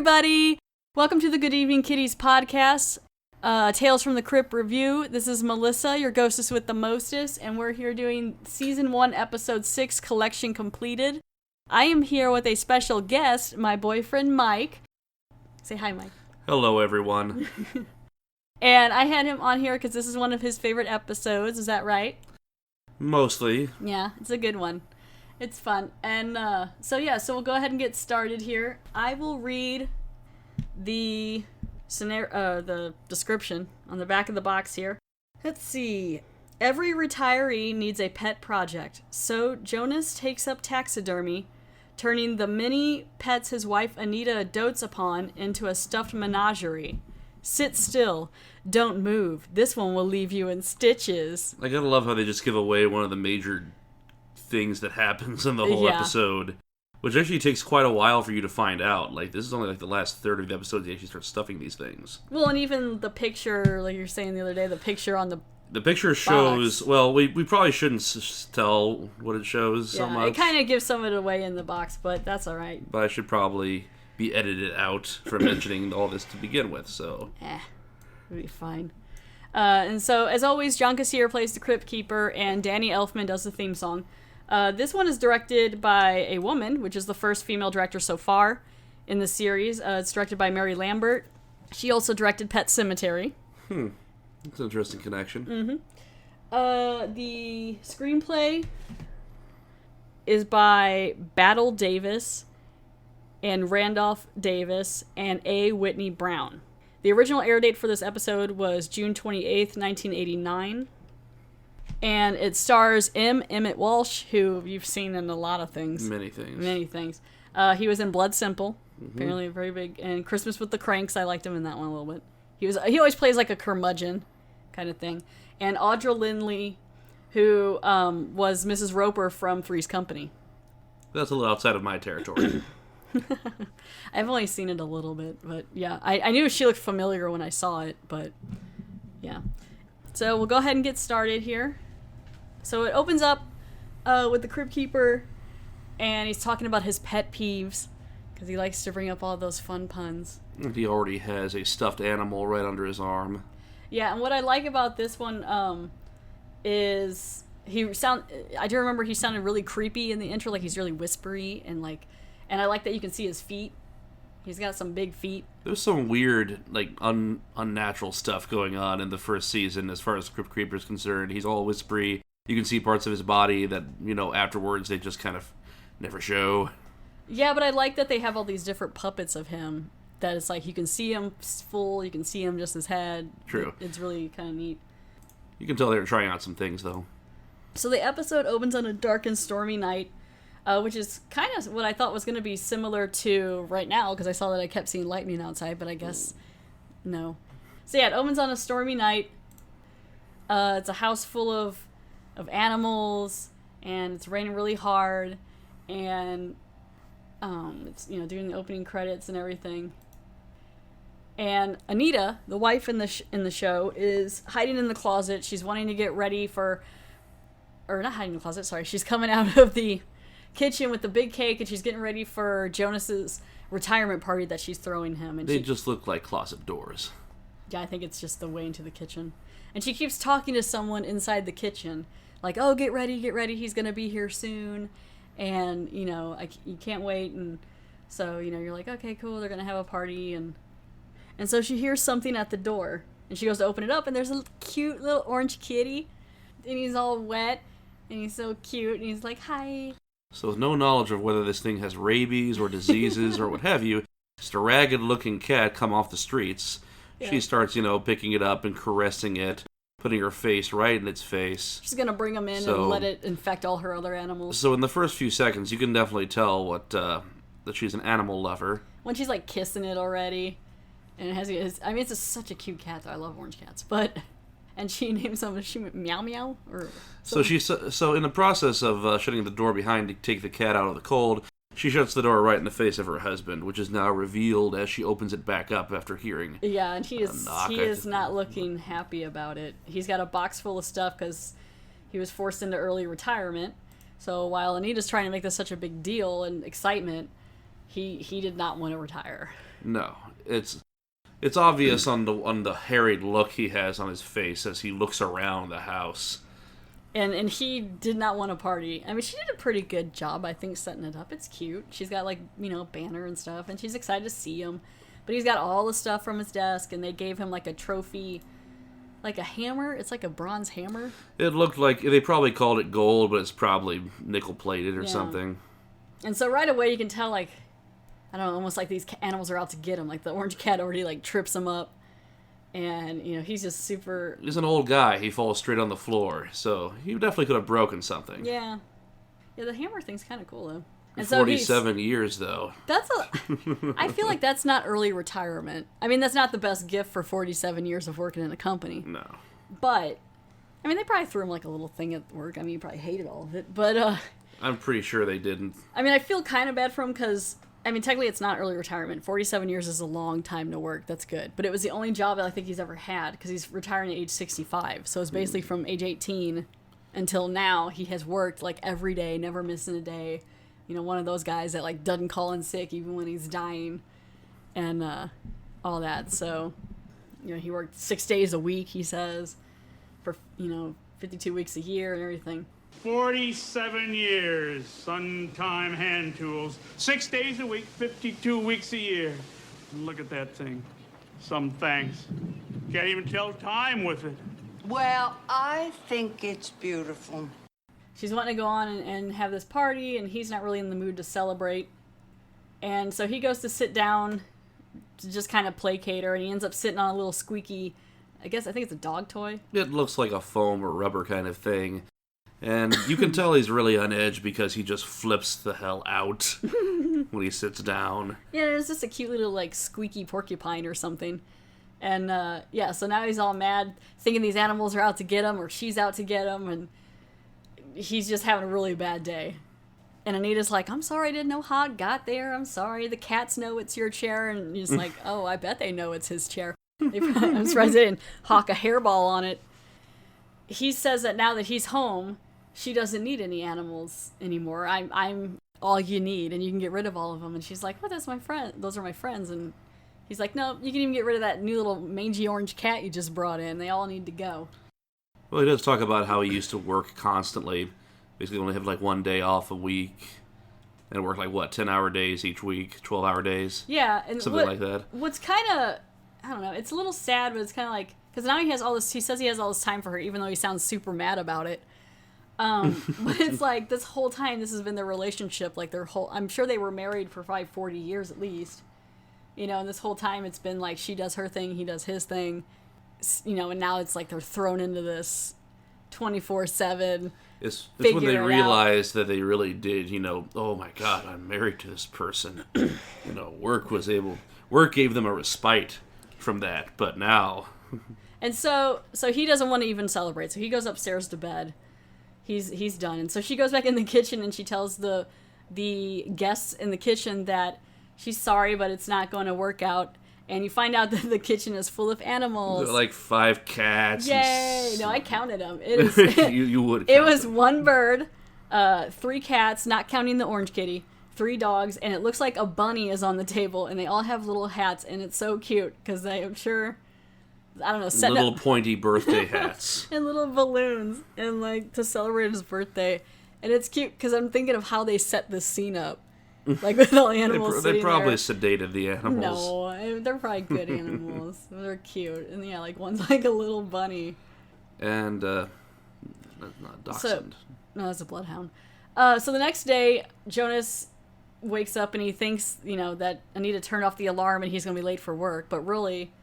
everybody! Welcome to the Good Evening Kitties podcast, Tales from the Crypt review. This is Melissa, your ghostess with the mostest, and we're here doing Season 1, Episode 6, Collection Completed. I am here with a special guest, my boyfriend Mike. Say hi, Mike. Hello, everyone. And I had him on here because this is one of his favorite episodes, is that right? Mostly. Yeah, it's a good one. It's fun. And so we'll go ahead and get started here. I will read the the description on the back of the box here. Let's see. Every retiree needs a pet project, so Jonas takes up taxidermy, turning the many pets his wife Anita dotes upon into a stuffed menagerie. Sit still. Don't move. This one will leave you in stitches. I gotta love how they just give away one of the major things that happens in the whole episode, which actually takes quite a while for you to find out. Like, this is only like the last third of the episode they actually start stuffing these things. Well, and even the picture, like you were saying the other day, the picture on the picture shows box. Well, we probably shouldn't tell what it shows so much. It kind of gives some of it away in the box, but that's all right. But I should probably be edited out for mentioning all this to begin with, so it'll be fine. And so, as always, John Cassier plays the Crypt Keeper, and Danny Elfman does the theme song. This one is directed by a woman, which is the first female director so far in the series. It's directed by Mary Lambert. She also directed Pet Sematary. That's an interesting connection. The screenplay is by Battle Davis and Randolph Davis and A. Whitney Brown. The original air date for this episode was June 28th, 1989. And it stars Emmett Walsh, who you've seen in a lot of things. Many things. He was in Blood Simple, apparently very big. And Christmas with the Cranks, I liked him in that one a little bit. He always plays like a curmudgeon kind of thing. And Audra Lindley, who was Mrs. Roper from Three's Company. That's a little outside of my territory. I've only seen it a little bit, but yeah. I knew she looked familiar when I saw it, but yeah. So we'll go ahead and get started here. So it opens up with the Crypt Keeper, and he's talking about his pet peeves, because he likes to bring up all those fun puns. And he already has a stuffed animal right under his arm. Yeah, and what I like about this one is I do remember he sounded really creepy in the intro, like he's really whispery, and I like that you can see his feet. He's got some big feet. There's some weird, unnatural stuff going on in the first season as far as Crypt Keeper is concerned. He's all whispery. You can see parts of his body that, afterwards they just kind of never show. Yeah, but I like that they have all these different puppets of him. That it's like you can see him full, you can see him just his head. True. It's really kind of neat. You can tell they were trying out some things, though. So the episode opens on a dark and stormy night, which is kind of what I thought was going to be similar to right now, because I saw that I kept seeing lightning outside, but I guess no. So yeah, it opens on a stormy night. It's a house full of animals, and it's raining really hard, and it's doing the opening credits and everything. And Anita, the wife in the show, is hiding in the closet. She's wanting to get ready for, or not hiding in the closet. Sorry, she's coming out of the kitchen with the big cake, and she's getting ready for Jonas's retirement party that she's throwing him. And they just look like closet doors. Yeah, I think it's just the way into the kitchen. And she keeps talking to someone inside the kitchen, like, "Oh, get ready, he's gonna be here soon," and you can't wait. And so you're like, okay, cool, they're gonna have a party, and so she hears something at the door, and she goes to open it up, and there's a cute little orange kitty, and he's all wet, and he's so cute, and he's like, "Hi." So with no knowledge of whether this thing has rabies or diseases or what have you, just a ragged-looking cat come off the streets. Yeah. She starts, picking it up and caressing it, putting her face right in its face. She's going to bring him in and let it infect all her other animals. So in the first few seconds, you can definitely tell that she's an animal lover. When she's, kissing it already, and it has it's such a cute cat, though. I love orange cats, but... And she names him, she went Meow Meow? So in the process of shutting the door behind to take the cat out of the cold, she shuts the door right in the face of her husband, which is now revealed as she opens it back up after hearing. Yeah, and he is not looking happy about it. He's got a box full of stuff because he was forced into early retirement. So while Anita's trying to make this such a big deal and excitement, he did not want to retire. No, it's obvious on the harried look he has on his face as he looks around the house. And he did not want to party. I mean, she did a pretty good job, I think, setting it up. It's cute. She's got, like, banner and stuff, and she's excited to see him. But he's got all the stuff from his desk, and they gave him, like, a trophy, like a hammer. It's like a bronze hammer. It looked like, they probably called it gold, but it's probably nickel-plated or something. And so right away you can tell, like, I don't know, almost like these animals are out to get him. Like, the orange cat already, like, trips him up. And, he's just super... He's an old guy. He falls straight on the floor. So he definitely could have broken something. Yeah. Yeah, the hammer thing's kind of cool, though. And 47 years, though. I feel like that's not early retirement. I mean, that's not the best gift for 47 years of working in a company. No. But, I mean, they probably threw him, like, a little thing at work. I mean, he probably hated all of it. But, I'm pretty sure they didn't. I mean, I feel kind of bad for him because... I mean, technically it's not early retirement. 47 years is a long time to work. That's good. But it was the only job that I think he's ever had because he's retiring at age 65. So it's basically from age 18 until now he has worked, like, every day, never missing a day. One of those guys that, like, doesn't call in sick even when he's dying and all that. So, he worked 6 days a week, he says, for, 52 weeks a year and everything. 47 years, Sun-Time hand tools. 6 days a week, 52 weeks a year. Look at that thing. Some thanks. Can't even tell time with it. Well, I think it's beautiful. She's wanting to go on and have this party, and he's not really in the mood to celebrate. And so he goes to sit down to just kind of placate her, and he ends up sitting on a little squeaky, I think it's a dog toy. It looks like a foam or rubber kind of thing. And you can tell he's really on edge because he just flips the hell out when he sits down. Yeah, it's just a cute little, like, squeaky porcupine or something. And, so now he's all mad, thinking these animals are out to get him, or she's out to get him, and he's just having a really bad day. And Anita's like, I'm sorry I didn't know how it got there. I'm sorry. The cats know it's your chair. And he's like, oh, I bet they know it's his chair. I'm surprised they didn't hawk a hairball on it. He says that now that he's home, she doesn't need any animals anymore. I'm all you need, and you can get rid of all of them. And she's like, well, that's my friend. Those are my friends. And he's like, no, you can even get rid of that new little mangy orange cat you just brought in. They all need to go. Well, he does talk about how he used to work constantly. Basically only have, like, 1 day off a week. And work, like, 10-hour days each week? 12-hour days? Yeah. And something like that. What's kind of, I don't know, it's a little sad, but it's kind of like, because now he says he has all this time for her, even though he sounds super mad about it. But it's like, this whole time, this has been their relationship, like, I'm sure they were married for probably 40 years at least. And this whole time it's been like, she does her thing, he does his thing. And now it's like they're thrown into this 24/7. It's when they realized that they really did, oh my God, I'm married to this person. Work gave them a respite from that, but now. And so he doesn't want to even celebrate, so he goes upstairs to bed. He's done. And so she goes back in the kitchen and she tells the guests in the kitchen that she's sorry, but it's not going to work out. And you find out that the kitchen is full of animals. There are like 5 cats. Yay! No, I counted them. It is. you would. It was them. 1 bird, 3 cats, not counting the orange kitty, 3 dogs, and it looks like a bunny is on the table, and they all have little hats, and it's so cute because I'm sure. I don't know, setting little up pointy birthday hats and little balloons, and like to celebrate his birthday, and it's cute because I'm thinking of how they set this scene up, like with all the animals. They probably there. sedated the animals. No, they're probably good animals. They're cute, and yeah, like one's like a little bunny. And not dachshund. No, that's a bloodhound. So the next day, Jonas wakes up and he thinks, that Anita turned off the alarm and he's gonna be late for work, but really.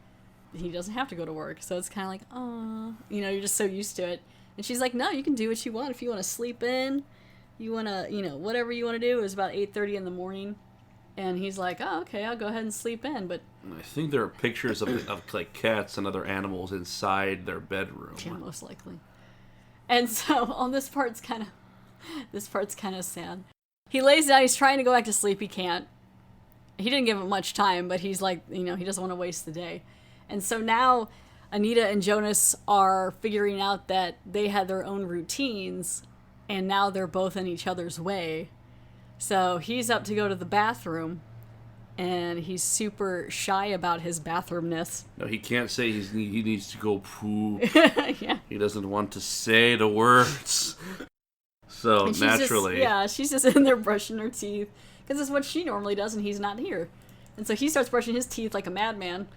He doesn't have to go to work, so it's kind of like, oh, you're just so used to it. And she's like, no, you can do what you want. If you want to sleep in, you want to, whatever you want to do. It was about 8:30 in the morning. And he's like, oh, okay, I'll go ahead and sleep in. But I think there are pictures of like cats and other animals inside their bedroom. Yeah, most likely. And so, this part's kind of sad. He lays down, he's trying to go back to sleep, he can't. He didn't give him much time, but he's like, he doesn't want to waste the day. And so now Anita and Jonas are figuring out that they had their own routines, and now they're both in each other's way. So he's up to go to the bathroom, and he's super shy about his bathroomness. No, he can't say he needs to go poop. Yeah. He doesn't want to say the words. So, And naturally. she's just in there brushing her teeth. Because it's what she normally does, and he's not here. And so he starts brushing his teeth like a madman.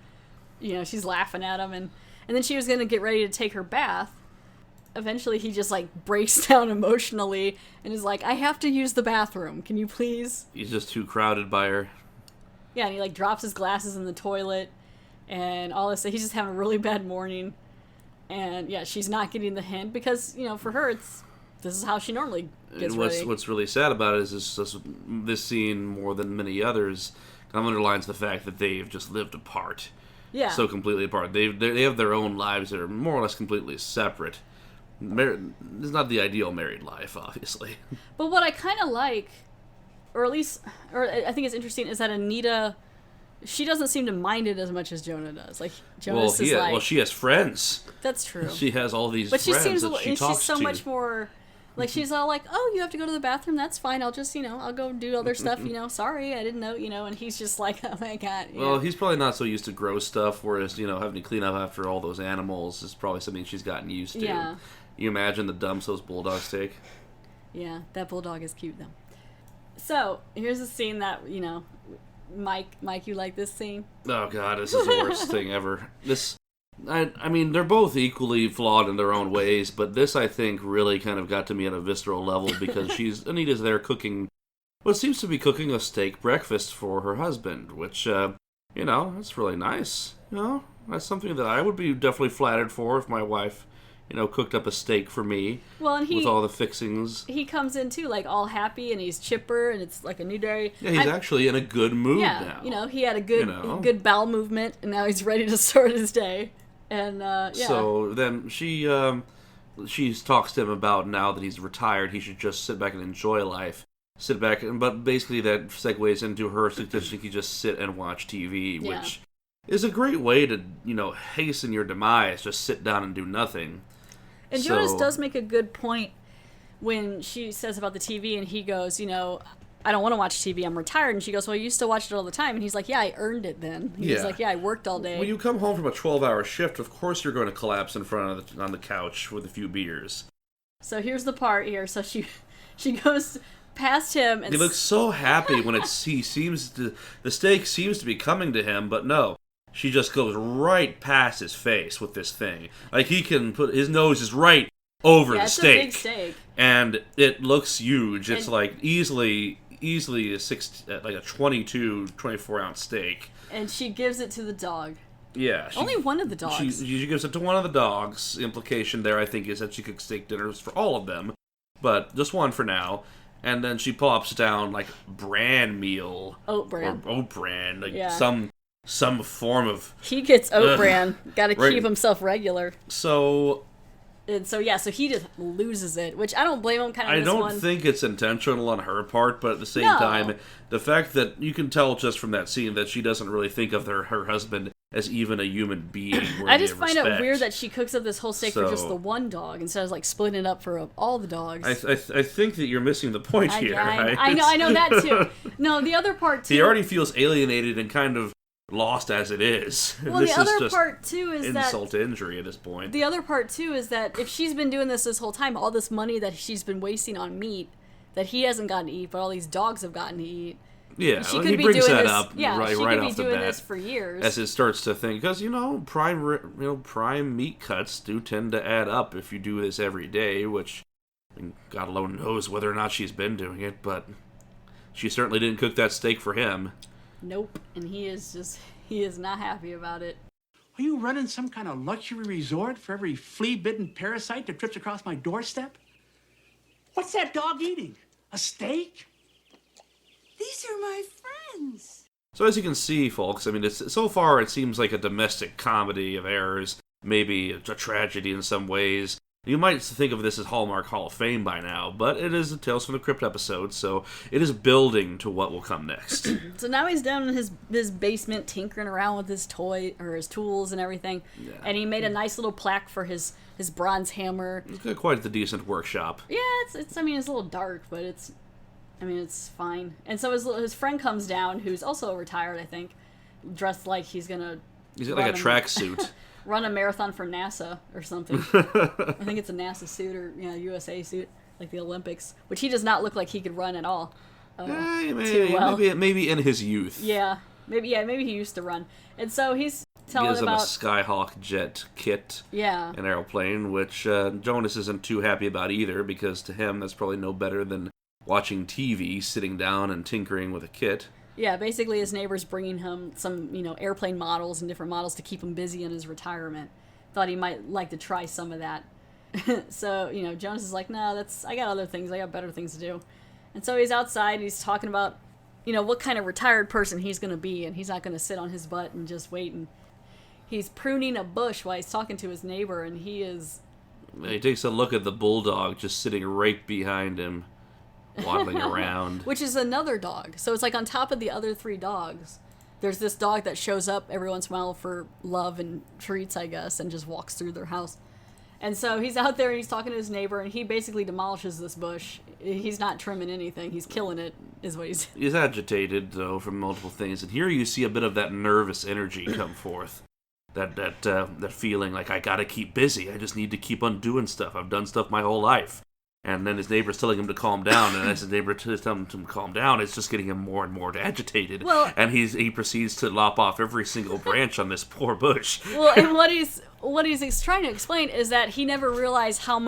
You know, she's laughing at him, and then she was going to get ready to take her bath. Eventually, he just, like, breaks down emotionally and is like, I have to use the bathroom. Can you please? He's just too crowded by her. Yeah, and he, like, drops his glasses in the toilet and all this. He's just having a really bad morning. And, yeah, she's not getting the hint because, you know, for her, this is how she normally gets ready. What's really sad about it is this scene, more than many others, kind of underlines the fact that they've just lived apart. Yeah. So completely apart. They have their own lives that are more or less completely separate. It's not the ideal married life, obviously. But what I kind of like, or I think it's interesting, is that Anita, she doesn't seem to mind it as much as Jonah does. Like, Jonas is like... Well, she has friends. That's true. She has all these friends that she talks to. She's so much more... Like, she's all like, oh, you have to go to the bathroom? That's fine. I'll just, I'll go do other stuff, Sorry, I didn't know, and he's just like, oh my God. Well, he's probably not so used to gross stuff, whereas, having to clean up after all those animals is probably something she's gotten used to. Yeah. You imagine the dumps those bulldogs take? Yeah, that bulldog is cute, though. So, here's a scene that, Mike, you like this scene? Oh, God, this is the worst thing ever. I mean, they're both equally flawed in their own ways, but this, I think, really kind of got to me at a visceral level because Anita's there cooking what seems to be cooking a steak breakfast for her husband, which, that's really nice. That's something that I would be definitely flattered for if my wife, cooked up a steak for me. Well, and with all the fixings. He comes in, too, like, all happy, and he's chipper, and it's like a new day. Yeah, he's actually in a good mood now. He had a good bowel movement, and now he's ready to start his day. And, yeah. So then she talks to him about now that he's retired, he should just sit back and enjoy life. But basically that segues into her suggesting he just sit and watch TV, which is a great way to, hasten your demise, just sit down and do nothing. And Jonas does make a good point when she says about the TV, and he goes, I don't want to watch TV, I'm retired. And she goes, well, you used to watch it all the time. And he's like, yeah, I earned it then. He's like, yeah, I worked all day. When you come home from a 12-hour shift, of course you're going to collapse in front on the couch with a few beers. So here's the part here. So she goes past him. And he looks so happy when the steak seems to be coming to him, but no. She just goes right past his face with this thing. Like, he can put his nose is right over the steak. It's a big steak. And it looks huge. It's like easily a 22, 24-ounce steak. And she gives it to the dog. Yeah. Only one of the dogs. She gives it to one of the dogs. Implication there, I think, is that she cooks steak dinners for all of them. But just one for now. And then she plops down, like, bran meal. Oat bran. Or oat bran. Like, some form of... He gets oat bran. Gotta keep himself regular. So he just loses it, which I don't blame him. I don't think it's intentional on her part, but at the same time, the fact that you can tell just from that scene that she doesn't really think of her husband as even a human being. I just find it weird that she cooks up this whole steak for just the one dog instead of like splitting it up for all the dogs. I think that you're missing the point here. I know that too. No, the other part too. He already feels alienated and kind of lost as it is. Well, the other part too is insult to injury at this point. The other part too is that if she's been doing this whole time, all this money that she's been wasting on meat that he hasn't gotten to eat, but all these dogs have gotten to eat. Yeah, she could be brings doing that this, up yeah, right she off could the be doing bat, this for years. as it starts to think, because prime meat cuts do tend to add up if you do this every day, which God alone knows whether or not she's been doing it, but she certainly didn't cook that steak for him. Nope, and he is not happy about it. Are you running some kind of luxury resort for every flea-bitten parasite that trips across my doorstep? What's that dog eating? A steak? These are my friends. So as you can see, folks, I mean, so far it seems like a domestic comedy of errors, maybe a tragedy in some ways. You might think of this as Hallmark Hall of Fame by now, but it is a Tales from the Crypt episode, so it is building to what will come next. So now he's down in his basement tinkering around with his his tools and everything, and he made a nice little plaque for his bronze hammer. It's got quite the decent workshop. Yeah, it's a little dark, but it's I mean, it's fine. And so his friend comes down, who's also retired, I think, dressed like he's gonna. He's got like a tracksuit. Run a marathon for NASA or something. I think it's a NASA suit or USA suit, like the Olympics, which he does not look like he could run at all. Maybe in his youth. Yeah, maybe he used to run, and so he's telling him a Skyhawk jet kit. Yeah. An airplane, which Jonas isn't too happy about either, because to him that's probably no better than watching TV, sitting down and tinkering with a kit. Yeah, basically his neighbor's bringing him some, airplane models and different models to keep him busy in his retirement. Thought he might like to try some of that. So, Jonas is like, no, I got other things. I got better things to do. And so he's outside, he's talking about, what kind of retired person he's going to be, and he's not going to sit on his butt and just wait. And he's pruning a bush while he's talking to his neighbor, and he takes a look at the bulldog just sitting right behind him, waddling around. Which is another dog. So it's like on top of the other 3 dogs, there's this dog that shows up every once in a while for love and treats, I guess, and just walks through their house. And so he's out there and he's talking to his neighbor, and he basically demolishes this bush. He's not trimming anything. He's killing it, is what he's... He's agitated, though, from multiple things. And here you see a bit of that nervous energy come forth. That feeling like, I gotta keep busy. I just need to keep on doing stuff. I've done stuff my whole life. And then his neighbor's telling him to calm down, and as his neighbor is telling him to calm down, it's just getting him more and more agitated. Well, and he proceeds to lop off every single branch on this poor bush. Well, and what he's trying to explain is that he never realized how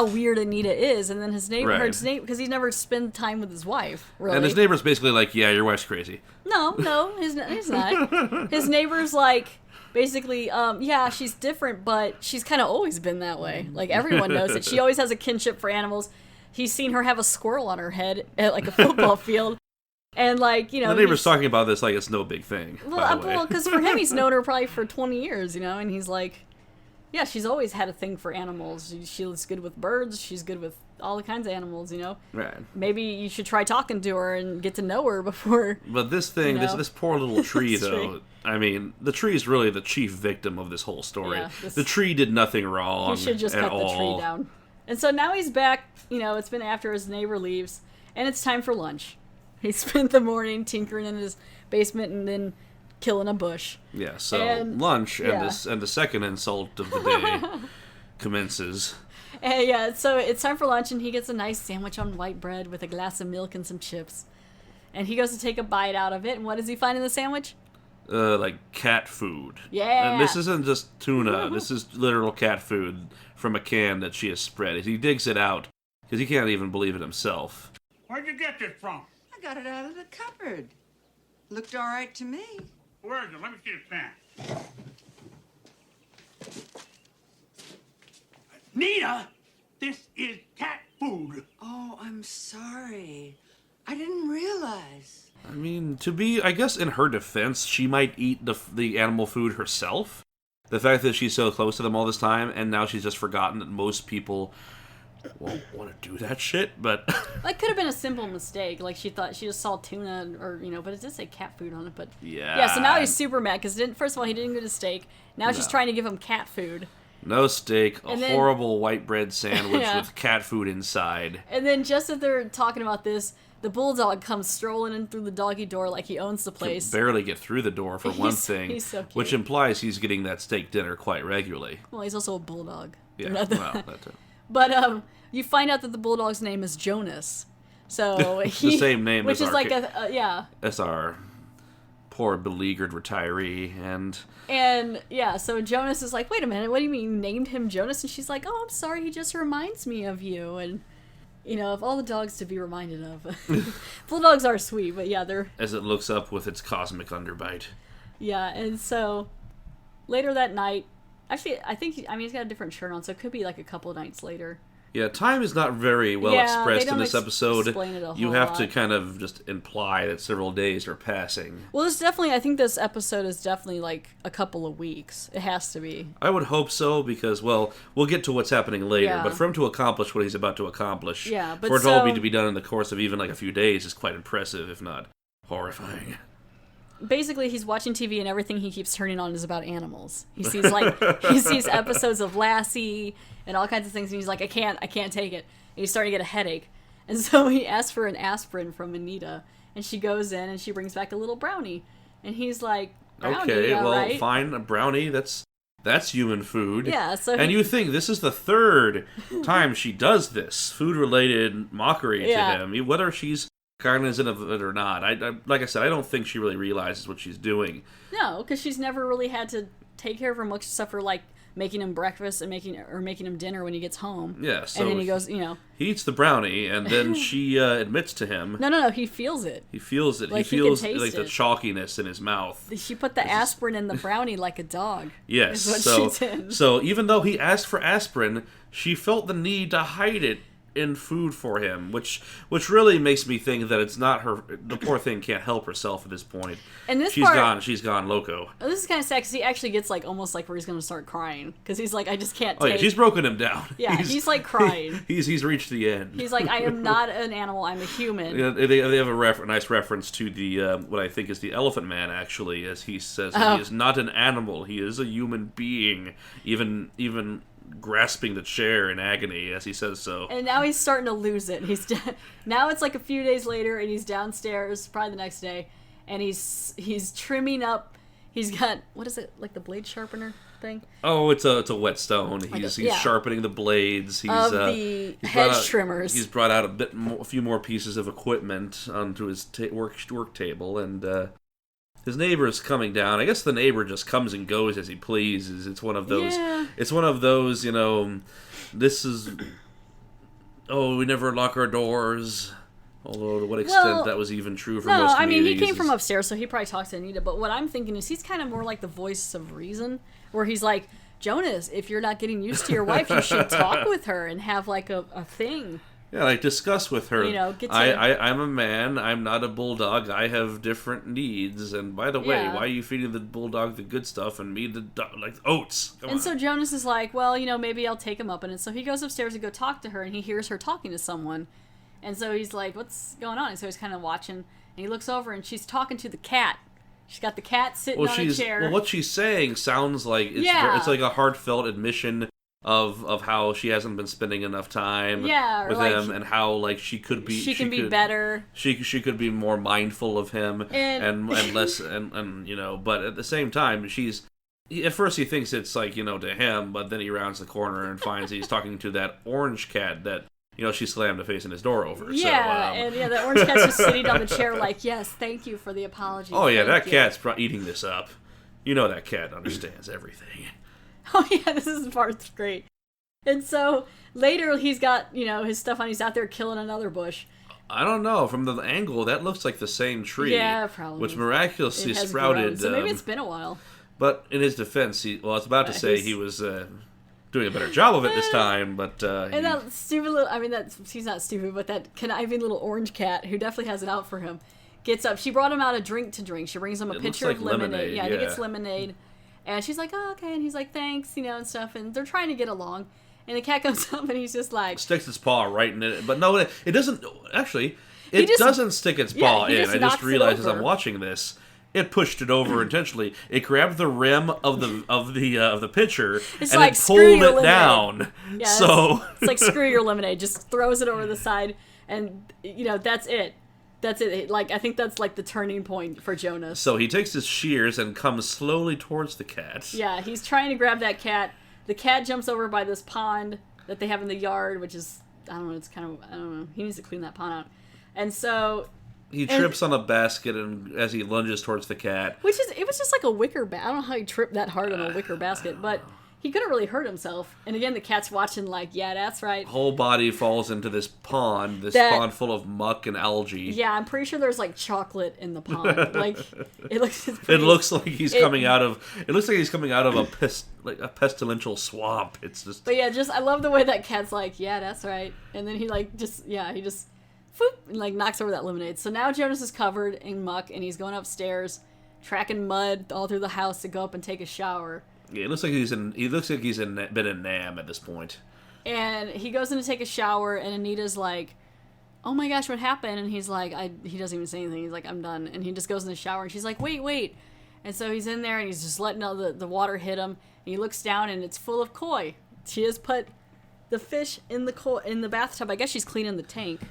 weird Anita is, and then his neighbor, because he never spent time with his wife, really. And his neighbor's basically like, yeah, your wife's crazy. No, he's not. His neighbor's like, basically, yeah, she's different, but she's kind of always been that way. Like, everyone knows it. She always has a kinship for animals. He's seen her have a squirrel on her head at, like, a football field. And, like, The neighbor's talking about this like it's no big thing, Well, because for him, he's known her probably for 20 years, and he's like, yeah, she's always had a thing for animals. She's good with birds. She's good with all the kinds of animals, Right. Maybe you should try talking to her and get to know her before... But this thing, this poor little tree, though, I mean, the tree is really the chief victim of this whole story. Yeah, the tree did nothing wrong. He should just cut the tree down. And so now he's back, it's been after his neighbor leaves, and it's time for lunch. He spent the morning tinkering in his basement and then killing a bush. Yeah, so lunch and the second insult of the day commences. And so it's time for lunch, and he gets a nice sandwich on white bread with a glass of milk and some chips. And he goes to take a bite out of it, and what does he find in the sandwich? Like cat food. Yeah. And this isn't just tuna. This is literal cat food from a can that she has spread. He digs it out because he can't even believe it himself. Where'd you get this from? I got it out of the cupboard. Looked all right to me. Where is it? Let me see the pan. Nita, this is cat food. Oh, I'm sorry. I didn't realize. I mean, I guess in her defense, she might eat the animal food herself. The fact that she's so close to them all this time, and now she's just forgotten that most people won't want to do that shit, but... Like, could have been a simple mistake. Like, she thought she just saw tuna, or, but it did say cat food on it, but... Yeah, so now he's super mad, because first of all, he didn't get a steak. Now she's trying to give him cat food. No steak, horrible white bread sandwich with cat food inside. And then just as they're talking about this, the bulldog comes strolling in through the doggy door like he owns the place. Can barely get through the door for one thing, he's so cute. Which implies he's getting that steak dinner quite regularly. Well, he's also a bulldog. Yeah, well, that too. But you find out that the bulldog's name is Jonas. So the same name which as is like as our poor beleaguered retiree, and so Jonas is like, wait a minute, what do you mean you named him Jonas? And she's like, oh, I'm sorry, he just reminds me of you. And of all the dogs to be reminded of, bulldogs are sweet, but yeah, they're... As it looks up with its cosmic underbite. Yeah, and so later that night, actually, he's got a different shirt on, so it could be like a couple of nights later. Yeah, time is not very well expressed in this episode. You have to kind of just imply that several days are passing. Well, I think this episode is definitely like a couple of weeks. It has to be. I would hope so, because, well, we'll get to what's happening later, but for him to accomplish what he's about to accomplish, for it all to be done in the course of even like a few days is quite impressive, if not horrifying. Basically, he's watching TV and everything he keeps turning on is about animals. He sees episodes of Lassie and all kinds of things, and he's like, I can't take it. And he's starting to get a headache. And so he asks for an aspirin from Anita, and she goes in and she brings back a little brownie. And he's like, brownie, Okay, well, right? fine, a brownie, that's human food. Yeah, so and you think this is the third time she does this food-related mockery to him, whether she's cognizant of it or not. I like I said, I don't think she really realizes what she's doing. No, because she's never really had to take care of her much, except for like making him breakfast and making him dinner when he gets home. Yeah, so and then he goes, he eats the brownie, and then she admits to him. No, he feels it. He feels it. Like, he he feels can taste the it. chalkiness in his mouth. She put the aspirin in the brownie like a dog. Yes, is what she did. So even though he asked for aspirin, she felt the need to hide it in food for him, which really makes me think that it's not her. The poor thing can't help herself at this point. And this she's gone loco. This is kind of sad because he actually gets like almost like where he's going to start crying because he's like, I just can't. Oh yeah, she's broken him down. Yeah, he's like crying. He's reached the end. He's like, I am not an animal. I'm a human. Yeah, they have a nice reference to the what I think is the Elephant Man, actually, as he says that he is not an animal. He is a human being, even grasping the chair in agony as he says so. And now he's starting to lose it. Now it's like a few days later, and he's downstairs, probably the next day, and he's trimming up. He's got, what is it, like the blade sharpener thing? Oh, it's a whetstone. He's sharpening the blades. He's the hedge trimmers. He's brought out a few more pieces of equipment onto his work table, and his neighbor's coming down. I guess the neighbor just comes and goes as he pleases. It's one of those. Yeah. It's one of those. This is. Oh, we never lock our doors. Although, to what extent that was even true for most communities. No, I mean, he came from upstairs, so he probably talks to Anita. But what I'm thinking is he's kind of more like the voice of reason, where he's like, Jonas, if you're not getting used to your wife, you should talk with her and have like a thing. Yeah, like discuss with her. Get to... I'm a man. I'm not a bulldog. I have different needs. And by the way, why are you feeding the bulldog the good stuff and me the like oats? Come on. So Jonas is like, well, maybe I'll take him up. And so he goes upstairs to go talk to her, and he hears her talking to someone. And so he's like, what's going on? And so he's kind of watching, and he looks over, and she's talking to the cat. She's got the cat sitting on a chair. Well, what she's saying sounds like it's like a heartfelt admission of how she hasn't been spending enough time with him, and how like she can be better. She could be more mindful of him and less and but at the same time at first he thinks it's like to him, but then he rounds the corner and finds he's talking to that orange cat that she slammed the face in his door over. Yeah, the orange cat's just sitting on the chair like, yes, thank you for the apology. Oh yeah, that cat's eating this up. That cat understands everything. Oh yeah, this part's great. And so later he's got, his stuff on. He's out there killing another bush. I don't know. From the angle, that looks like the same tree. Yeah, probably. Which miraculously sprouted. Grown, so maybe it's been a while. But in his defense, he was doing a better job of it this time. But that stupid little, he's not stupid, but that conniving little orange cat who definitely has it out for him gets up. She brought him out a drink to drink. She brings him a pitcher of lemonade. Yeah, he gets lemonade. And she's like, oh, okay. And he's like, thanks, and stuff. And they're trying to get along. And the cat comes up and he's just like... sticks its paw right in it. But no, it doesn't... Actually, it doesn't stick its paw in. I just realized as I'm watching this, it pushed it over intentionally. It grabbed the rim of the pitcher and like, it pulled it down. Yeah, so... it's like, screw your lemonade. Just throws it over the side. And, that's it. That's it. Like, I think that's like the turning point for Jonas. So he takes his shears and comes slowly towards the cat. Yeah, he's trying to grab that cat. The cat jumps over by this pond that they have in the yard, which is, I don't know, he needs to clean that pond out. And so... he trips on a basket and as he lunges towards the cat. It was just like a wicker basket. I don't know how he tripped that hard on a wicker basket, but... he could have really hurt himself. And again, the cat's watching like, yeah, that's right. Whole body falls into this pond full of muck and algae. Yeah, I'm pretty sure there's like chocolate in the pond. Like, it looks like he's coming out of a pestilential swamp. It's just... but yeah, I love the way that cat's like, yeah, that's right. And then he just whoop, and like knocks over that lemonade. So now Jonas is covered in muck and he's going upstairs, tracking mud all through the house to go up and take a shower. Yeah, it looks like he's been in Nam at this point. And he goes in to take a shower, and Anita's like, "Oh my gosh, what happened?" And he's like, he doesn't even say anything. He's like, "I'm done." And he just goes in the shower, and she's like, "Wait." And so he's in there, and he's just letting all the water hit him. And he looks down, and it's full of koi. She has put the fish in the bathtub. I guess she's cleaning the tank.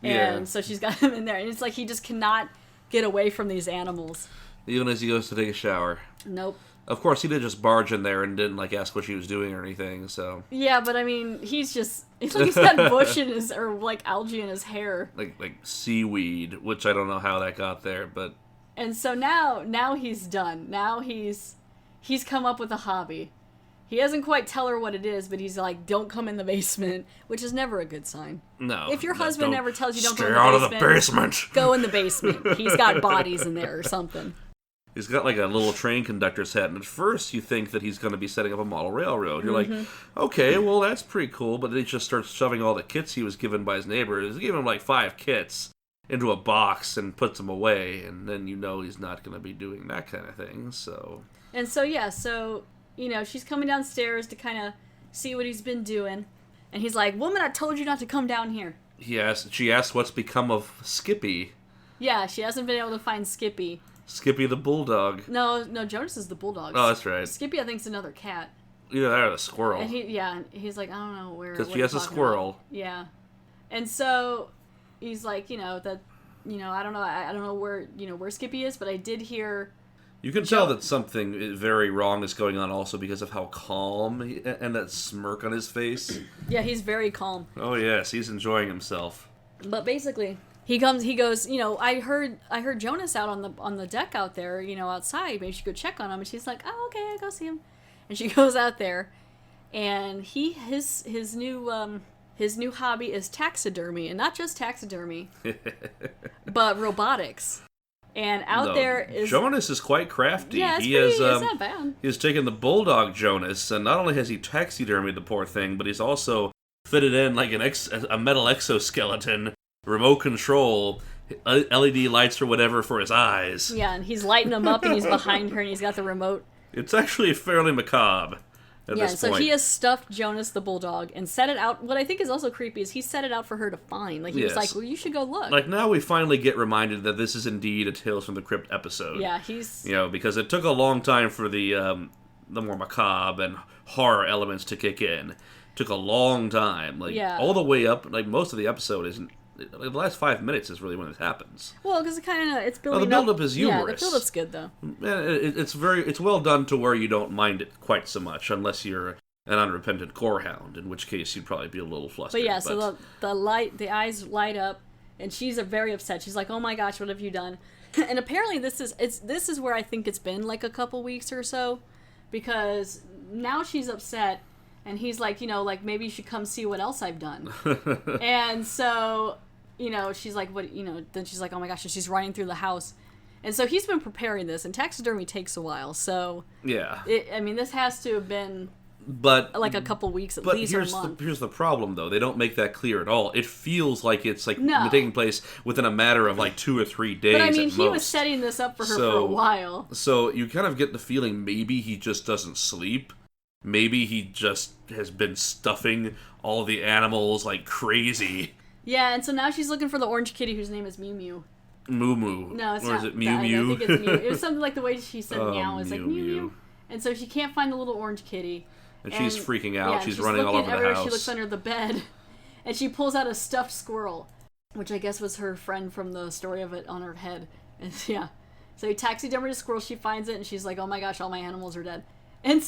And so she's got him in there. And it's like he just cannot get away from these animals. Even as he goes to take a shower. Nope. Of course, he did just barge in there and didn't, like, ask what she was doing or anything, so... Yeah, but I mean, it's like he's got bush in his, or like algae in his hair. Like seaweed, which I don't know how that got there, but... And so now he's done. Now he's come up with a hobby. He doesn't quite tell her what it is, but he's like, don't come in the basement, which is never a good sign. No. If your husband never tells you don't go in Stay out of the basement, basement. Go in the basement. He's got bodies in there or something. He's got like a little train conductor's hat, and at first you think that he's going to be setting up a model railroad. You're like, okay, well, that's pretty cool, but then he just starts shoving all the kits he was given by his neighbor. He's giving him like 5 kits into a box and puts them away, and then you know he's not going to be doing that kind of thing, so... And so, yeah, you know, she's coming downstairs to kind of see what he's been doing, and he's like, woman, I told you not to come down here. She asked what's become of Skippy. Yeah, she hasn't been able to find Skippy. Skippy the bulldog. No, Jonas is the bulldog. Oh, that's right. Skippy, I think, is another cat. Either that or the squirrel. And he's like, I don't know where. Because she has a squirrel. About. Yeah, and so he's like, I don't know where Skippy is, but I did hear. You can tell that something very wrong is going on also because of how calm and that smirk on his face. Yeah, he's very calm. Oh yes, he's enjoying himself. But basically, he goes, I heard Jonas out on the deck out there, outside. Maybe you should go check on him. And she's like, oh, okay, I'll go see him. And she goes out there, and his new hobby is taxidermy, and not just taxidermy, but robotics. And there is Jonas is quite crafty. Yeah, it's not bad. He has taken the bulldog Jonas, and not only has he taxidermied the poor thing, but he's also fitted in like a metal exoskeleton, remote control, LED lights or whatever for his eyes. Yeah, and he's lighting them up, and he's behind her, and he's got the remote. It's actually fairly macabre. At this so point. he has stuffed Jonas the bulldog and set it out. What I think is also creepy is he set it out for her to find. Like, he was like, well, you should go look. Like, now we finally get reminded that this is indeed a Tales from the Crypt episode. Yeah, he's... because it took a long time for the more macabre and horror elements to kick in. Took a long time. All the way up, most of the episode isn't... The last 5 minutes is really when it happens. Well, because it's building up. The build-up is humorous. Yeah, the build-up's good, though. It's well done to where you don't mind it quite so much, unless you're an unrepentant gorehound, in which case you'd probably be a little flustered. But so the eyes light up, and she's very upset. She's like, "Oh my gosh, what have you done?" And apparently this is where I think it's been like a couple weeks or so, because now she's upset, and he's like, maybe you should come see what else I've done. And so, she's like, what, then she's like, oh my gosh, and she's running through the house. And so he's been preparing this, and taxidermy takes a while, so... Yeah. This has to have been... like a couple weeks at least, or a month. Here's the problem, though. They don't make that clear at all. It feels like it's taking place within a matter of 2 or 3 days. But he was setting this up for her for a while. So you kind of get the feeling maybe he just doesn't sleep. Maybe he just has been stuffing all the animals like crazy. Yeah, and so now she's looking for the orange kitty whose name is Mew Mew. Moo Moo. No, it's or not. Is it Mew Mew? I think it's Mew. It was something like the way she said meow. It's Mew like Mew Mew. Mew. And so she can't find the little orange kitty. And she's freaking out. Yeah, she's running all over the house. She looks under the bed, and she pulls out a stuffed squirrel, which I guess was her friend from the story of it on her head. And so he taxidermied a squirrel. She finds it, and she's like, "Oh my gosh, all my animals are dead." And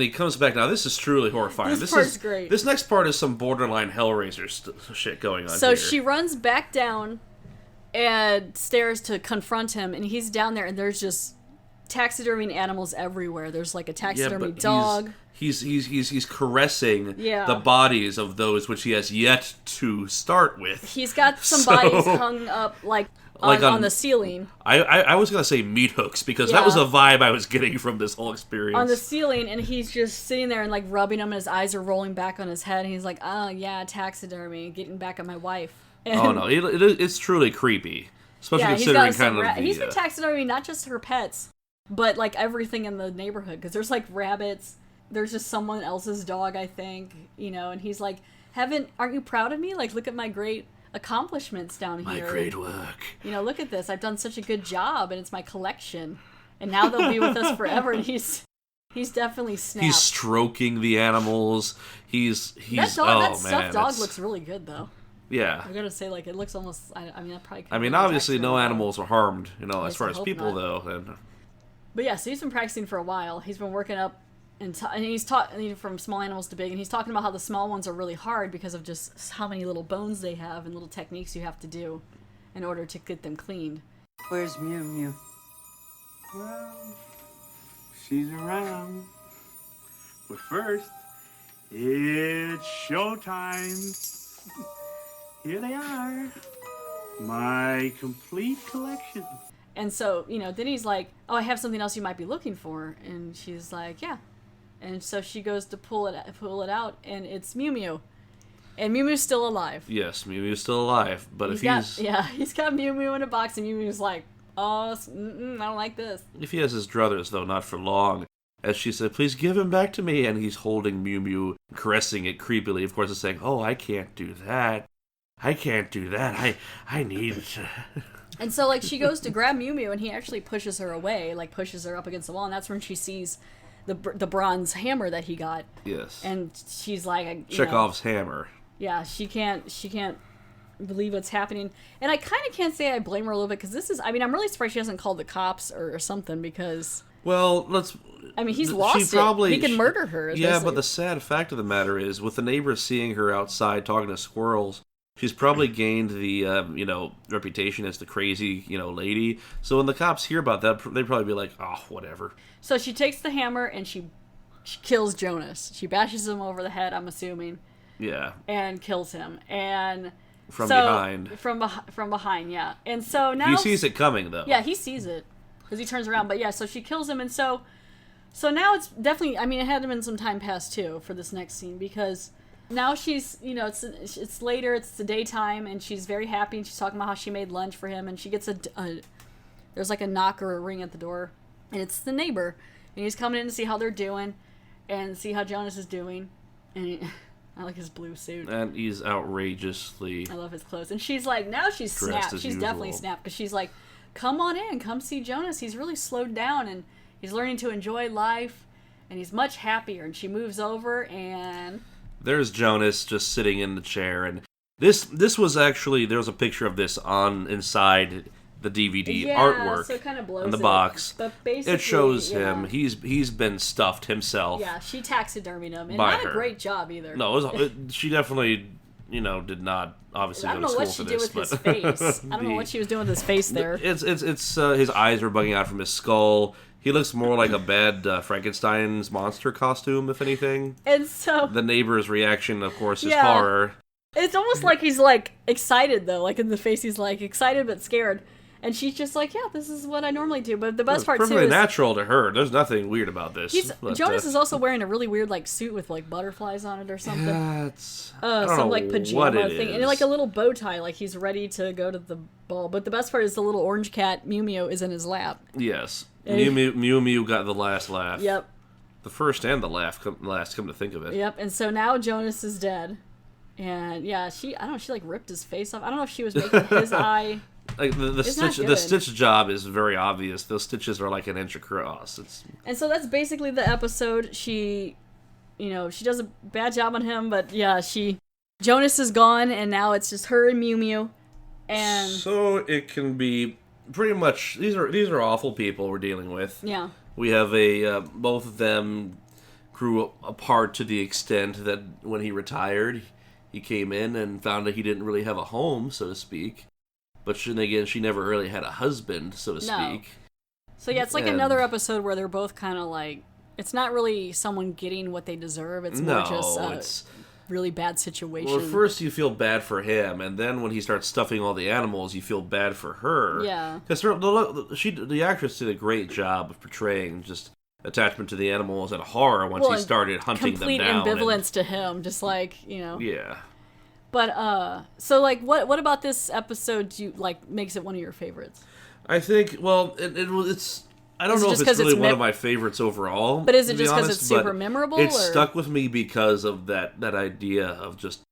he comes back. Now this is truly horrifying. This part's great. This next part is some borderline Hellraiser shit going on. So she runs back down and stairs to confront him, and he's down there, and there's just taxidermy animals everywhere. There's like a taxidermy dog. He's caressing the bodies of those which he has yet to start with. He's got some bodies hung up on the ceiling. I was going to say meat hooks, because that was a vibe I was getting from this whole experience. On the ceiling, and he's just sitting there and rubbing them, and his eyes are rolling back on his head, and he's like, oh yeah, taxidermy, getting back at my wife. And oh no, it's truly creepy. Especially considering kind of he's been taxidermy not just her pets, but everything in the neighborhood, because there's rabbits, there's just someone else's dog, I think, and he's like, aren't you proud of me? Look at my great accomplishments down here. My great work. Look at this. I've done such a good job, and it's my collection. And now they'll be with us forever. And he's definitely snapped. He's stroking the animals. He's that stuffed dog looks really good, though. Yeah. I'm gonna say, like, it looks almost. I mean, that probably. I mean, obviously, no animals are harmed, as least far I as hope people, not. though. And But yeah, so he's been practicing for a while. He's been working up, and he's taught from small animals to big, and he's talking about how the small ones are really hard because of just how many little bones they have and little techniques you have to do in order to get them cleaned. Where's Mew Mew? Well, she's around. But first, it's showtime. Here they are. My complete collection. And so, then he's like, "Oh, I have something else you might be looking for," and she's like, "Yeah." And so she goes to pull it out, and it's Mew Mew. And Mew Mew's still alive. yes, Mew Mew's still alive, but He's got Mew Mew in a box, and Mew Mew's like, "Oh, I don't like this." if he has his druthers, though, not for long. As she said, "Please give him back to me," and he's holding Mew Mew, caressing it creepily. Of course, it's saying, "Oh, I can't do that. I can't do that. I need to." And so, like, she goes to grab Mew Mew, and he actually pushes her away, like, pushes her up against the wall, and that's when she sees the bronze hammer that he got. Yes. And she's like, Chekhov's hammer. Yeah, she can't believe what's happening. And I kind of can't say I blame her a little bit, because I'm really surprised she hasn't called the cops or something, because... Well, he's lost it. He can murder her. Yeah, but the sad fact of the matter is, with the neighbors seeing her outside talking to squirrels, she's probably gained the, reputation as the crazy, lady. So when the cops hear about that, they'd probably be like, "Oh, whatever." So she takes the hammer and she kills Jonas. She bashes him over the head, I'm assuming. Yeah. And kills him. And behind. From behind, yeah. And so now... He sees it coming, though. Yeah, he sees it. Because he turns around. But yeah, so she kills him, and so now it's definitely... it had been some time past, too, for this next scene, because... Now she's, it's later, it's the daytime, and she's very happy, and she's talking about how she made lunch for him, and she gets there's like a knock or a ring at the door, and it's the neighbor, and he's coming in to see how they're doing, and see how Jonas is doing, and I like his blue suit. And he's outrageously... I love his clothes. And she's like, now she's snapped. She's usual. Definitely snapped, because she's like, "Come on in, come see Jonas. He's really slowed down, and he's learning to enjoy life, and he's much happier." And she moves over, and... There's Jonas just sitting in the chair, and this was actually, there was a picture of this inside the DVD artwork, so it kind of blows in the box. But basically, it shows him. He's been stuffed himself. Yeah, she taxidermied him, and by not her. a great job either. No, she definitely, did not obviously go to school for this. I don't know what she did with his face. I don't know what she was doing with his face there. It's his eyes are bugging out from his skull. He looks more like a bad Frankenstein's monster costume, if anything. And so... The neighbor's reaction, of course, is horror. It's almost like he's, like, excited, though. Like, in the face, he's, like, excited but scared. And she's just like, "Yeah, this is what I normally do." But the best part, too, is... It's perfectly natural to her. There's nothing weird about this. Jonas is also wearing a really weird, like, suit with, like, butterflies on it or something. Yeah, I don't some, know like, pajama thing. Is. And, like, a little bow tie, like he's ready to go to the ball. But the best part is the little orange cat, Mew Mew, is in his lap. Yes. Mew Mew got the last laugh. Yep. The first and the last, come to think of it. Yep, and so now Jonas is dead. And, yeah, she like, ripped his face off. I don't know if she was making his eye... Like the stitch job is very obvious. Those stitches are like an inch across. And so that's basically the episode. She does a bad job on him, but yeah, Jonas is gone, and now it's just her and Mew Mew. And so it can be pretty much, these are awful people we're dealing with. Yeah. We have both of them grew apart to the extent that when he retired, he came in and found that he didn't really have a home, so to speak. But she never really had a husband, so to speak. So yeah, it's like another episode where they're both kind of like, it's not really someone getting what they deserve. It's more just really bad situation. Well, at first you feel bad for him, and then when he starts stuffing all the animals, you feel bad for her. Yeah. Because the actress did a great job of portraying just attachment to the animals and horror once he started hunting them down. Complete ambivalence to him, just like, Yeah. But, so, like, what about this episode makes it one of your favorites? I think, well, it's... I don't know if it's really one of my favorites overall. But is it just because it's super memorable? It stuck with me because of that idea of just,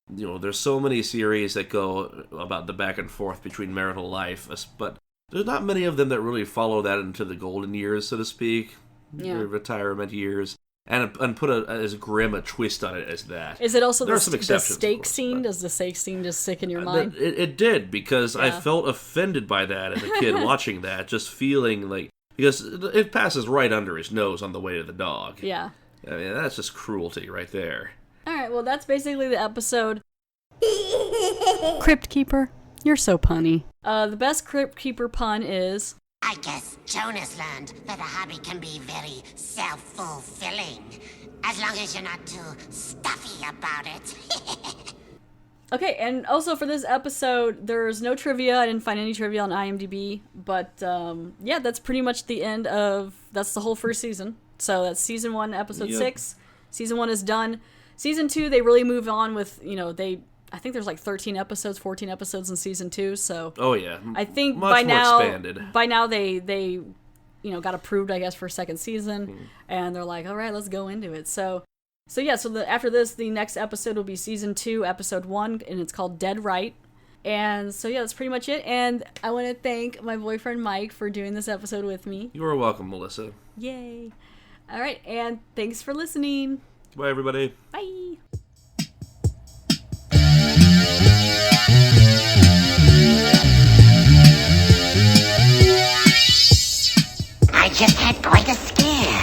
there's so many series that go about the back and forth between marital life, but there's not many of them that really follow that into the golden years, so to speak, the retirement years. and put as grim a twist on it as that. Is it also there the, are some the exceptions, steak course, scene? but- Does the steak scene just stick in your mind? It did, because I Yeah. felt offended by that as a kid watching that, just feeling like, because it passes right under his nose on the way to the dog. Yeah. I mean, that's just cruelty right there. All right, well, that's basically the episode. Crypt Keeper, you're so punny. The best Crypt Keeper pun is... I guess Jonas learned that a hobby can be very self-fulfilling, as long as you're not too stuffy about it. Okay, and also for this episode, there's no trivia. I didn't find any trivia on IMDb, but yeah, that's pretty much the end of... That's the whole first season. So that's season 1, episode 6. Season 1 is done. Season 2, they really move on with, I think there's like 13 episodes, 14 episodes in season 2, so... Oh, yeah. I think Much by more now... expanded. By now they got approved, I guess, for a second season, and they're like, all right, let's go into it. So after this, the next episode will be season 2, episode 1, and it's called Dead Right. And so, yeah, that's pretty much it. And I want to thank my boyfriend Mike for doing this episode with me. You are welcome, Melissa. Yay. All right, and thanks for listening. Bye, everybody. Bye. I just had quite a scare.